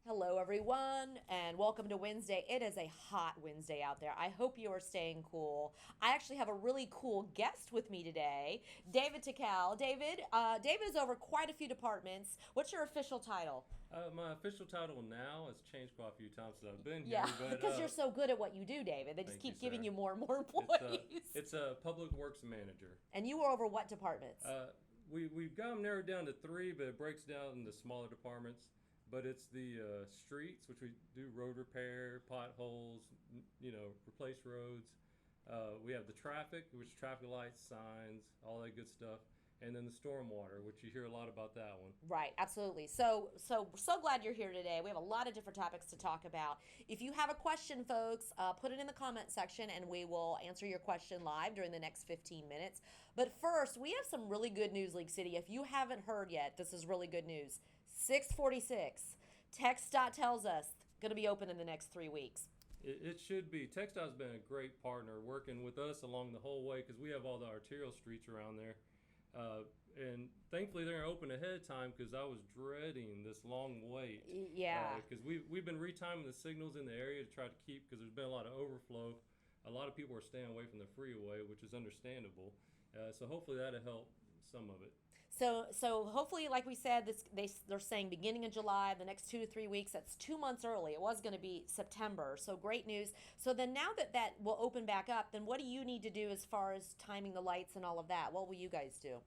Hello, everyone, and welcome to Wednesday. It is a hot Wednesday out there. I hope you are staying cool. I actually have a really cool guest with me today, David Tickell. David is over quite a few departments. What's your official title? My official title now has changed quite a few times since I've been Yeah, here, but because you're so good at what you do, David. They just thank you, keep giving Sarah. you more and more It's a employees. it's a public works manager. And you are over what departments? We've got them narrowed down to three, but it breaks down into smaller departments. But it's the streets, which we do road repair, potholes, replace roads. We have the traffic, which is traffic lights, signs, all that good stuff, and then the stormwater, which you hear a lot about that one. Right, absolutely. So glad you're here today. We have a lot of different topics to talk about. If you have a question, folks, put it in the comment section, and we will answer your question live during the next 15 minutes. But first, we have some really good news, League City. If you haven't heard yet, this is really good news. 646. TxDOT tells us going to be open in the next 3 weeks. It should be. TxDOT has been a great partner working with us along the whole way because we have all the arterial streets around there. And thankfully they're going to open ahead of time because I was dreading this long wait. Yeah. Because we've been retiming the signals in the area to try to keep, because there's been a lot of overflow. A lot of people are staying away from the freeway, which is understandable. So hopefully that'll help some of it. So hopefully, like we said, they're saying beginning of July, the next 2 to 3 weeks. That's 2 months early. It was going to be September. So great news. So then now that will open back up, then what do you need to do as far as timing the lights and all of that? What will you guys do?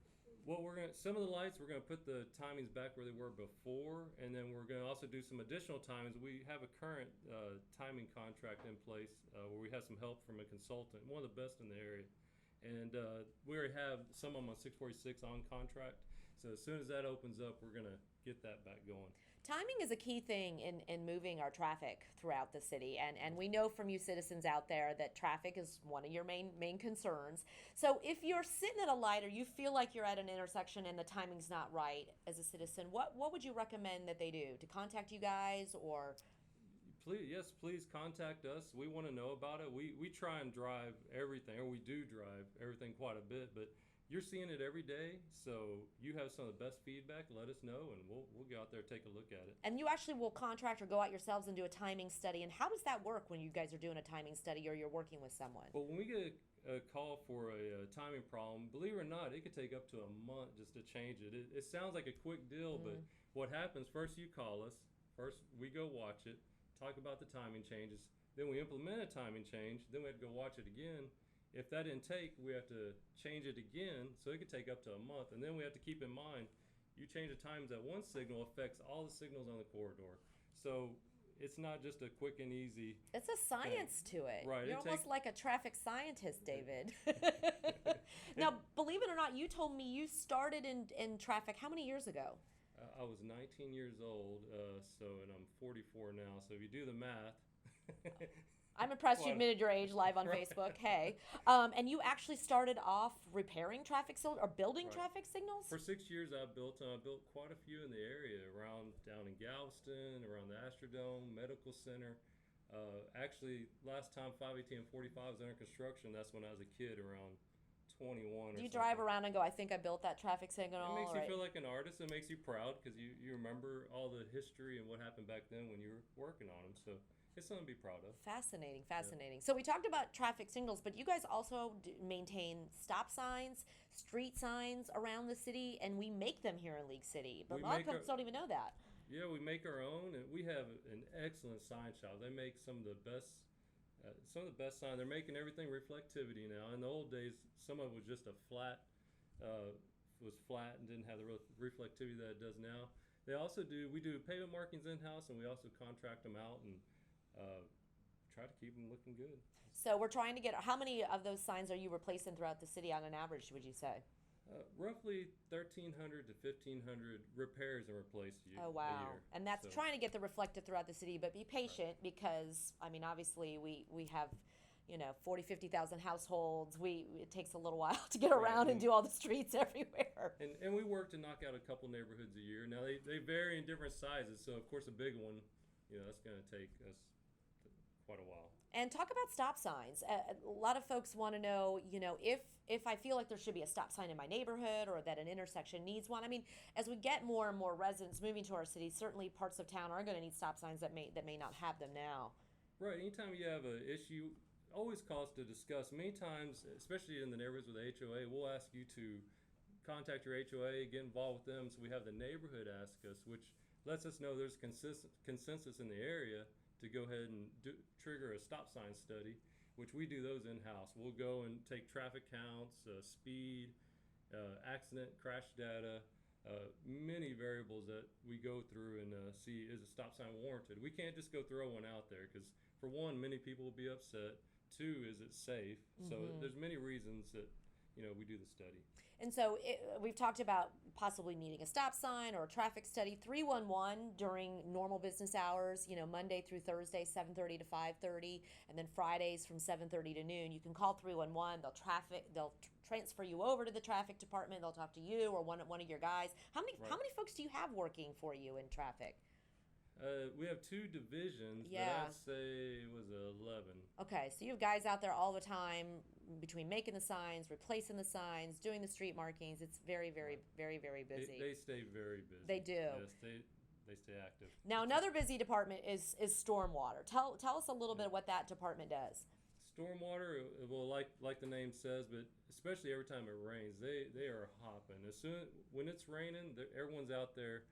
Well, some of the lights we're gonna put the timings back where they were before, and then we're gonna also do some additional timings. We have a current timing contract in place where we have some help from a consultant, one of the best in the area, and we already have some of them on 646 on contract. So as soon as that opens up, we're gonna get that back going. Timing is a key thing in moving our traffic throughout the city. And we know from you citizens out there that traffic is one of your main concerns. So if you're sitting at a light or you feel like you're at an intersection and the timing's not right as a citizen, what would you recommend that they do? To contact you guys or Please, yes, please contact us. We want to know about it. We try and drive everything, or we do drive everything quite a bit, but you're seeing it every day, so you have some of the best feedback. Let us know, and we'll go out there and take a look at it. and you actually will contract or go out yourselves and do a timing study. And how does that work when you guys are doing a timing study or you're working with someone? Well, when we get a call for a timing problem, believe it or not, it could take up to a month just to change it. It sounds like a quick deal, but what happens, first you call us, first we go watch it, talk about the timing changes, then we implement a timing change, then we have to go watch it again. If that didn't take, we have to change it again, so it could take up to a month. And then we have to keep in mind, you change the times that one signal affects all the signals on the corridor. So it's not just a quick and easy It's a thing. science to it. Right, You're it almost takes. like a traffic scientist, David. it, Now, believe it or not, you told me you started in traffic how many years ago? I was 19 years old, and I'm 44 now. So if you do the math, I'm impressed you quite admitted your age live on right, Facebook. Hey, and you actually started off repairing traffic signals or building right. traffic signals? For 6 years, I built quite a few in the area around down in Galveston, around the Astrodome Medical Center. Actually, last time 518 and 45 was under construction, that's when I was a kid, around 21 Do or you drive something. around and go, I think I built that traffic It signal? makes you Right. feel like an artist. It makes you proud because you remember all the history and what happened back then when you were working on them. So it's something to be proud of. Fascinating, Yeah. fascinating. So we talked about traffic signals, but you guys also maintain stop signs, street signs around the city, and we make them here in League City. But a We lot of make our folks don't even know that. Yeah, we make our own, and we have an excellent sign shop. They make some of the best signs. They're making everything reflectivity now. In the old days, some of it was just a uh, flat and didn't have the reflectivity that it does now. We do pavement markings in house, and we also contract them out and uh, try to keep them looking good. So we're trying to get, how many of those signs are you replacing throughout the city on an average, would you say? Roughly 1,300 to 1,500 repairs and replace Oh, a wow. year. And that's So, trying to get the reflective throughout the city, but be right, patient because, I mean, obviously we have, 40, 50,000 households. It takes a little while to get right, around and do all the streets everywhere. and we work to knock out a couple neighborhoods a year. Now they vary in different sizes, so of course a big one, that's going to take us quite a while. And talk about stop signs. A lot of folks want to know, if I feel like there should be a stop sign in my neighborhood or that an intersection needs one. I mean, as we get more and more residents moving to our city, certainly parts of town are going to need stop signs that may not have them now. Right. Anytime you have an issue, always calls to discuss. Many times, especially in the neighborhoods with the HOA, we'll ask you to contact your HOA, get involved with them, so we have the neighborhood ask us, which lets us know there's consensus in the area to go ahead and trigger a stop sign study, which we do those in-house. We'll go and take traffic counts, speed, accident, crash data, many variables that we go through and see is a stop sign warranted. We can't just go throw one out there because, for one, many people will be upset. Two, is it safe? So there's many reasons that we do the study. And so we've talked about possibly needing a stop sign or a traffic study. 311 during normal business hours, Monday through Thursday, 7:30 to 5:30, and then Fridays from 7:30 to noon. You can call 311. They'll transfer you over to the traffic department. They'll talk to you or one of your guys. How many folks do you have working for you in traffic? We have 2 divisions, Yeah. but I'd say it was 11. Okay, so you have guys out there all the time between making the signs, replacing the signs, doing the street markings. It's very, very, very, very busy. They stay very busy. They do. Yes, they stay active. Now, another busy department is stormwater. Tell us a little bit what that department does. Stormwater, well, like the name says, but especially every time it rains, they are hopping. When it's raining, everyone's out there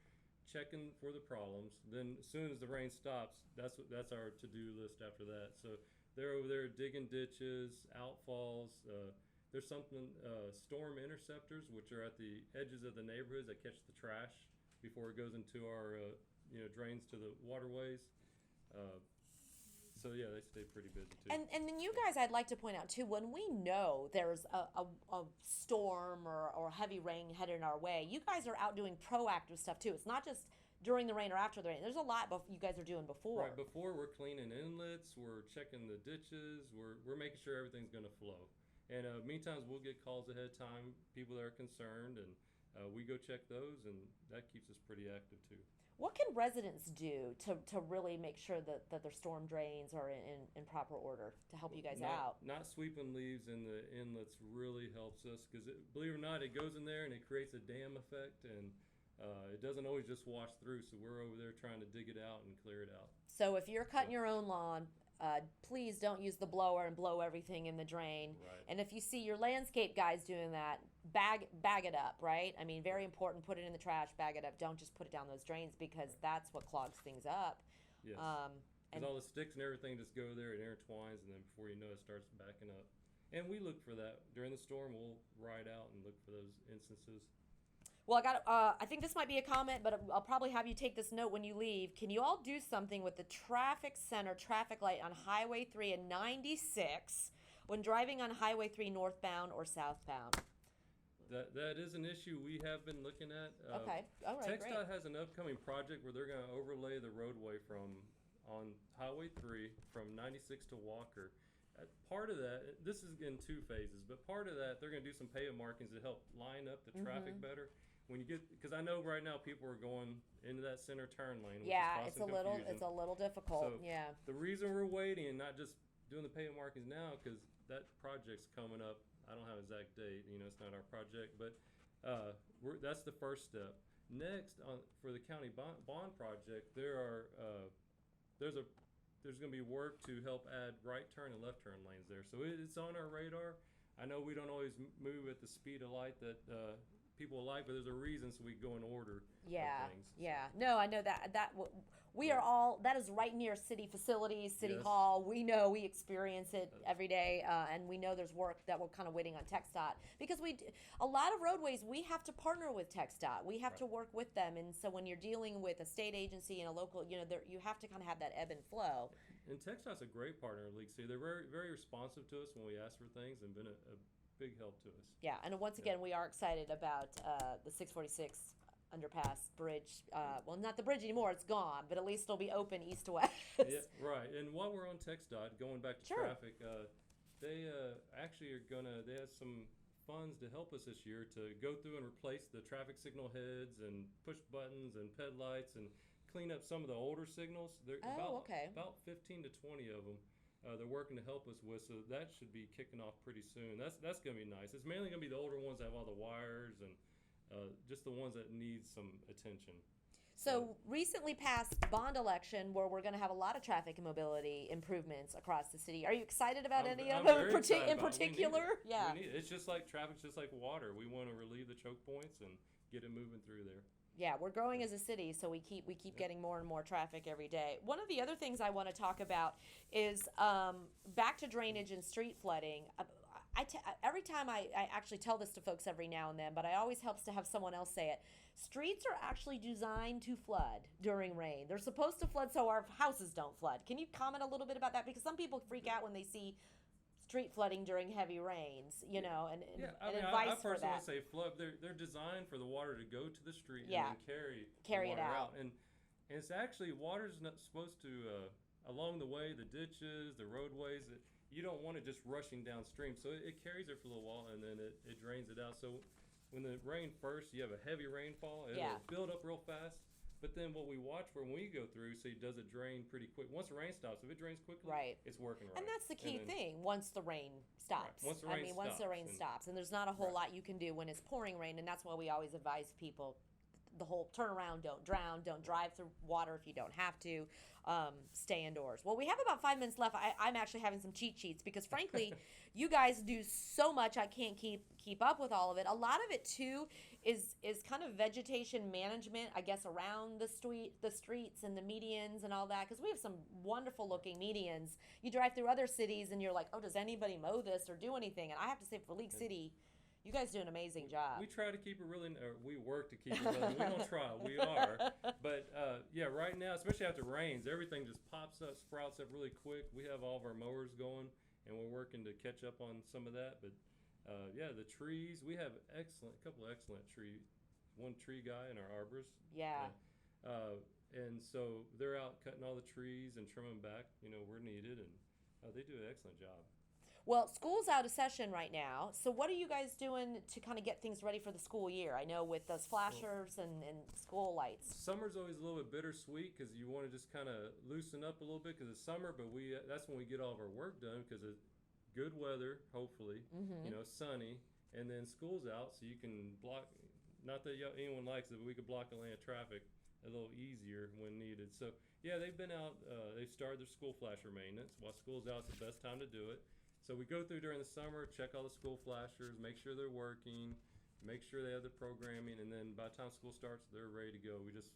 checking for the problems. Then as soon as the rain stops, that's our to-do list after that. So they're over there digging ditches, outfalls. There's something storm interceptors, which are at the edges of the neighborhoods that catch the trash before it goes into our drains to the waterways. So yeah, they stay pretty busy too. And then you guys, I'd like to point out too, when we know there's a storm or heavy rain headed our way, you guys are out doing proactive stuff too. It's not just during the rain or after the rain. There's a lot you guys are doing before. Right, before we're cleaning inlets, we're checking the ditches, we're making sure everything's going to flow. And many times we'll get calls ahead of time, people that are concerned, and we go check those, and that keeps us pretty active too. What can residents do to really make sure that their storm drains are in proper order to help you guys out? Not sweeping leaves in the inlets really helps us because, believe it or not, it goes in there and it creates a dam effect, and it doesn't always just wash through, so we're over there trying to dig it out and clear it out. So if you're cutting your own lawn, please don't use the blower and blow everything in the drain. Right. And if you see your landscape guys doing that, bag it up, right? I mean, very important, put it in the trash, bag it up. Don't just put it down those drains because that's what clogs things up. Yes. And all the sticks and everything just go there, it intertwines, and then before you know it starts backing up. And we look for that. During the storm, we'll ride out and look for those instances. Well, I think this might be a comment, but I'll probably have you take this note when you leave. Can you all do something with the traffic center traffic light on Highway 3 and 96 when driving on Highway 3 northbound or southbound? That is an issue we have been looking at. Okay, all right, great. TxDOT has an upcoming project where they're going to overlay the roadway on Highway 3 from 96 to Walker. Part of that, this is in 2 phases, but part of that, they're going to do some pavement markings to help line up the traffic better. When you get, because I know right now people are going into that center turn lane, which is it's a confusion. little difficult. So yeah. The reason we're waiting and not just doing the pavement markings now, because that project's coming up. I don't have an exact date. It's not our project, but that's the first step. Next, for the county bond project, there's going to be work to help add right turn and left turn lanes there. So it's on our radar. I know we don't always move at the speed of light that people like, but there's a reason, so we go in order of things. Yeah. No, I know that we are all, that is right near city facilities, city Yes. hall. We know, we experience it every day, and we know there's work that we're kind of waiting on TxDOT because a lot of roadways we have to partner with TxDOT. We have to work with them, and so when you're dealing with a state agency and a local, you have to kind of have that ebb and flow. And TxDOT's a great partner in League City. They're very, very responsive to us when we ask for things and been a big help to us. Yeah, and once again, we are excited about the 646 underpass bridge. Well, not the bridge anymore; it's gone, but at least it'll be open east to west. Yeah, right. And while we're on TxDOT, going back to traffic, they actually are they have some funds to help us this year to go through and replace the traffic signal heads and push buttons and headlights and clean up some of the older signals. There about 15 to 20 of them. they're working to help us with. So that should be kicking off pretty soon. That's going to be nice. It's mainly going to be the older ones that have all the wires and just the ones that need some attention. So recently passed bond election where we're going to have a lot of traffic and mobility improvements across the city. Are you excited about any of them in particular? Yeah. It's just like traffic's just like water. We want to relieve the choke points and get it moving through there. Yeah, we're growing as a city, so we keep getting more and more traffic every day. One of the other things I want to talk about is back to drainage and street flooding. Every time I actually tell this to folks every now and then, but I always helps to have someone else say it. Streets are actually designed to flood during rain. They're supposed to flood so our houses don't flood. Can you comment a little bit about that? Because some people freak out when they see street flooding during heavy rains, and advice for that. I personally say flood. They're designed for the water to go to the street and then carry it out. And it's actually water's not supposed to along the way, the ditches, the roadways. You don't want it just rushing downstream, so it carries it for a little while and then it drains it out. So when the rain first, you have a heavy rainfall, it'll build up real fast. But then what we watch for when we go through, does it drain pretty quick? Once the rain stops, if it drains quickly, it's working right. And that's the key thing. Once the rain stops, once the rain stops, and there's not a whole lot you can do when it's pouring rain, and that's why we always advise people the whole turn around, don't drown, don't drive through water if you don't have to, stay indoors. Well, we have about 5 minutes left. I'm actually having some cheat sheets because frankly, you guys do so much. I can't keep up with all of it. A lot of it too is kind of vegetation management, I guess, around the streets and the medians and all that, because we have some wonderful looking medians. You drive through other cities and you're like, oh, does anybody mow this or do anything? And I have to say, for League City, you guys do an amazing job. We try to keep it really, or we work to keep it really. We don't try, we are. But right now, especially after rains, everything just pops up, sprouts up really quick. We have all of our mowers going, and we're working to catch up on some of that. But the trees, we have a couple of excellent trees. One tree guy in our arborist. Yeah. And so they're out cutting all the trees and trimming back, where needed, and they do an excellent job. Well, school's out of session right now, so what are you guys doing to kind of get things ready for the school year? I know with those flashers and school lights. Summer's always a little bit bittersweet because you want to just kind of loosen up a little bit because it's summer, but that's when we get all of our work done because it's good weather, hopefully, sunny, and then school's out, so you can block, not that anyone likes it, but we could block a lane of traffic a little easier when needed. So, yeah, they've been out, they've started their school flasher maintenance. While school's out, it's the best time to do it. So we go through during the summer, check all the school flashers, make sure they're working, make sure they have the programming, and then by the time school starts, they're ready to go. We just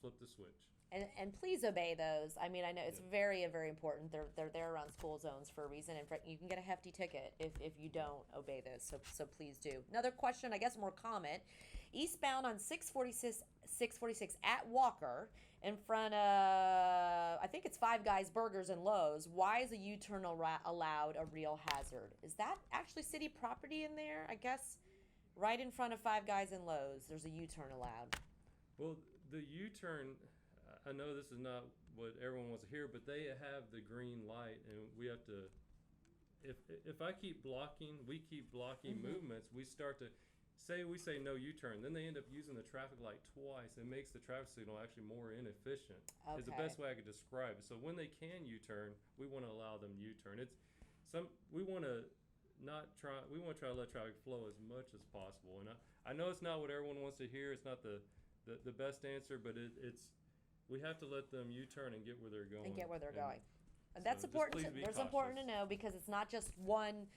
flip the switch. And please obey those. I mean, I know it's very, very important. They're there around school zones for a reason, and you can get a hefty ticket if you don't obey this. So please do. Another question, I guess more comment. Eastbound on 646 at Walker, in front of, I think it's Five Guys Burgers and Lowe's. Why is a U-turn allowed a real hazard? Is that actually city property in there? I guess right in front of Five Guys and Lowe's, there's a U-turn allowed. Well, the U-turn, I know this is not what everyone wants to hear, but they have the green light, and we have to, if I keep blocking, we keep blocking movements, we start to, we say no U-turn, then they end up using the traffic light twice. It makes the traffic signal actually more inefficient. Okay. Is the best way I could describe it. So when they can U-turn, we want to allow them U-turn. We want to try to let traffic flow as much as possible. And I know it's not what everyone wants to hear. It's not the best answer, but we have to let them U-turn and get where they're going. And that's important. There's important to know because it's not just one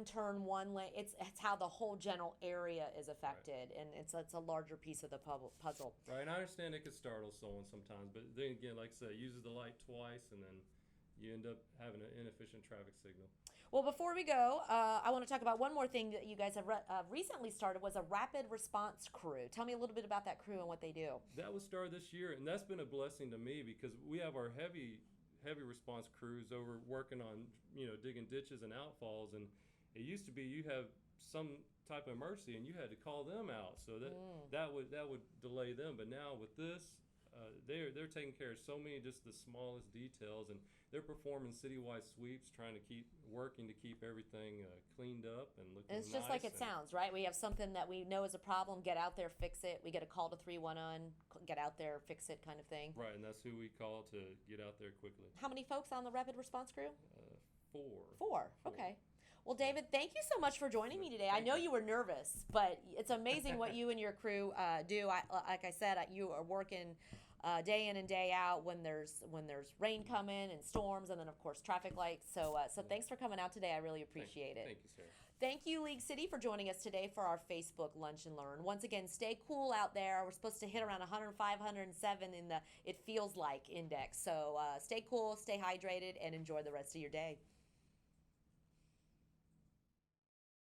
turn, one lane. It's how the whole general area is affected, and it's a larger piece of the puzzle. Right, and I understand it could startle someone sometimes, but then again, like I said, it uses the light twice, and then you end up having an inefficient traffic signal. Well, before we go, I want to talk about one more thing that you guys have recently started was a rapid response crew. Tell me a little bit about that crew and what they do. That was started this year, and that's been a blessing to me because we have our heavy response crews over working on digging ditches and outfalls, and it used to be you have some type of emergency and you had to call them out, so that would delay them. But now with this, they're taking care of so many just the smallest details, and they're performing citywide sweeps, trying to working to keep everything cleaned up and looking And it's nice. just like it And sounds, right? We have something that we know is a problem, get out there, fix it. We get a call to 311, get out there, fix it kind of thing. right, and that's who we call to get out there quickly. How many folks on the rapid response crew? Four. Four. Okay. Well, David, thank you so much for joining me today. I Thank know you. you were nervous, but it's amazing what you and your crew do. Like I said, you are working day in and day out when there's rain coming and storms, and then of course traffic lights. So thanks for coming out today. I really appreciate it. Thank you, Sarah. Thank you, League City, for joining us today for our Facebook Lunch and Learn. Once again, stay cool out there. We're supposed to hit around 105, 107 in the It Feels Like index. So stay cool, stay hydrated, and enjoy the rest of your day.